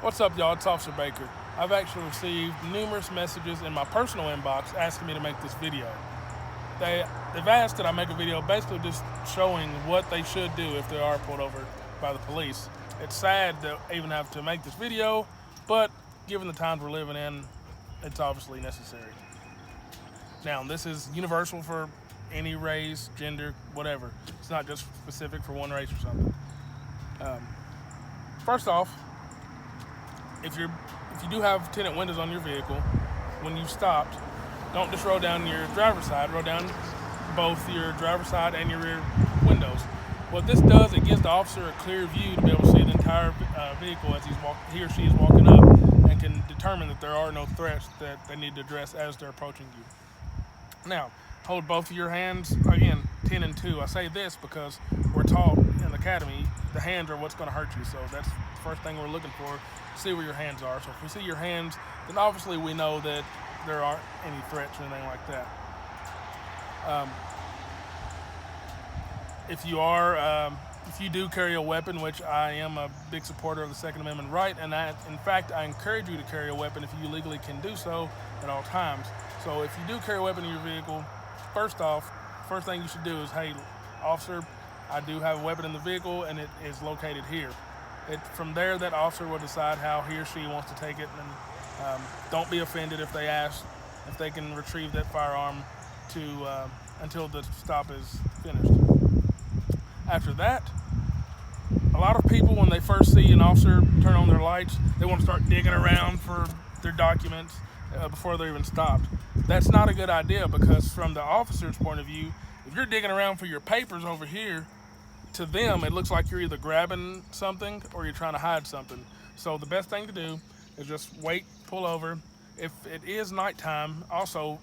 What's up, y'all? It's Officer Baker. I've actually received numerous messages in my personal inbox asking me to make this video. They've asked that I make a video basically just showing what they should do if they are pulled over by the police. It's sad to even have to make this video, but given the times we're living in, it's obviously necessary. Now, this is universal for any race, gender, whatever. It's not just specific for one race or something. First off, if you do have tinted windows on your vehicle, when you've stopped, don't just roll down your driver's side, roll down both your driver's side and your rear windows. What this does, it gives the officer a clear view to be able to see the entire vehicle as he or she is walking up, and can determine that there are no threats that they need to address as they're approaching you. Now, hold both of your hands, again, 10 and 2. I say this because we're taught in the academy, the hands are what's going to hurt you. So that's the first thing we're looking for, see where your hands are. So if we see your hands, then obviously we know that there aren't any threats or anything like that. If you do carry a weapon, which I am a big supporter of the Second Amendment right, and in fact, I encourage you to carry a weapon if you legally can do so at all times. So if you do carry a weapon in your vehicle, first thing you should do is, hey, officer, I do have a weapon in the vehicle and it is located here. From there, that officer will decide how he or she wants to take it, and don't be offended if they ask if they can retrieve that firearm until the stop is finished. After that, a lot of people, when they first see an officer turn on their lights, they want to start digging around for their documents before they're even stopped. That's not a good idea, because from the officer's point of view, if you're digging around for your papers over here, to them it looks like you're either grabbing something or you're trying to hide something. So the best thing to do is just wait, pull over. If it is nighttime, also,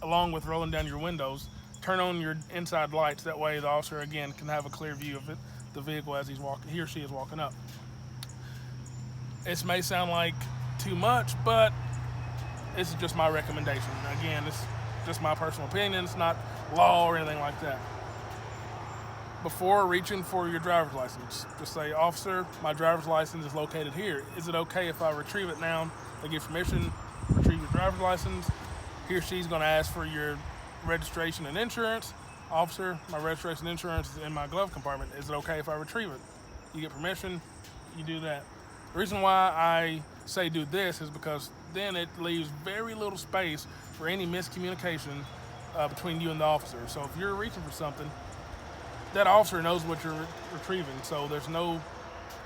along with rolling down your windows, turn on your inside lights. That way the officer, again, can have a clear view of the vehicle as he or she is walking up. This may sound like too much, but this is just my recommendation. Again, it's just my personal opinion. It's not law or anything like that. Before reaching for your driver's license, just say, officer, my driver's license is located here. Is it okay if I retrieve it now? They give permission, retrieve your driver's license. He or she's going to ask for your registration and insurance. Officer, my registration and insurance is in my glove compartment. Is it okay if I retrieve it? You get permission, you do that. The reason why I say do this is because then it leaves very little space for any miscommunication between you and the officer. So if you're reaching for something, that officer knows what you're retrieving, so there's no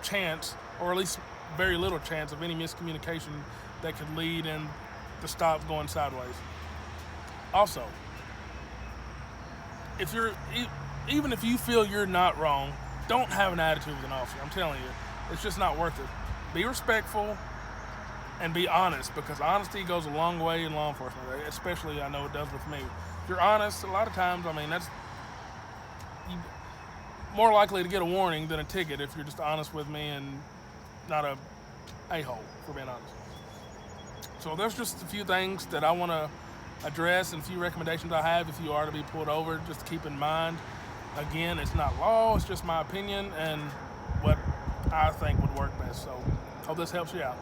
chance, or at least very little chance, of any miscommunication that could lead in the stop going sideways. Also, even if you feel you're not wrong, don't have an attitude with an officer. I'm telling you, it's just not worth it. Be respectful and be honest, because honesty goes a long way in law enforcement, especially I know it does with me. If you're honest, a lot of times, that's more likely to get a warning than a ticket if you're just honest with me and not a-hole, for being honest. So there's just a few things that I want to address, and a few recommendations I have if you are to be pulled over, just to keep in mind. Again, it's not law, it's just my opinion and what I think would work best. So hope this helps you out.